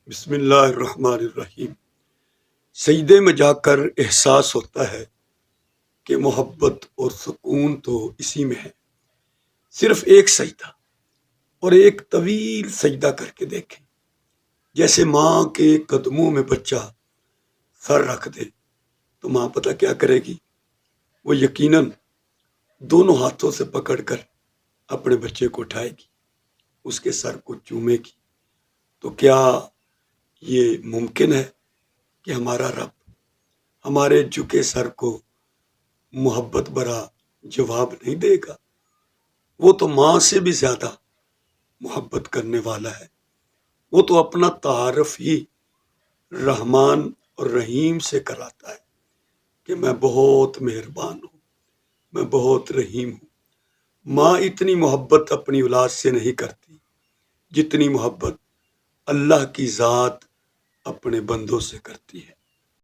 بسم اللہ الرحمن الرحیم۔ سجدے میں جا کر احساس ہوتا ہے کہ محبت اور سکون تو اسی میں ہے۔ صرف ایک سجدہ اور ایک طویل سجدہ کر کے دیکھیں، جیسے ماں کے قدموں میں بچہ سر رکھ دے تو ماں پتہ کیا کرے گی؟ وہ یقیناً دونوں ہاتھوں سے پکڑ کر اپنے بچے کو اٹھائے گی، اس کے سر کو چومے گی۔ تو کیا یہ ممکن ہے کہ ہمارا رب ہمارے جھکے سر کو محبت بھرا جواب نہیں دے گا؟ وہ تو ماں سے بھی زیادہ محبت کرنے والا ہے۔ وہ تو اپنا تعارف ہی رحمان اور رحیم سے کراتا ہے کہ میں بہت مہربان ہوں، میں بہت رحیم ہوں۔ ماں اتنی محبت اپنی اولاد سے نہیں کرتی جتنی محبت اللہ کی ذات اپنے بندوں سے کرتی ہے۔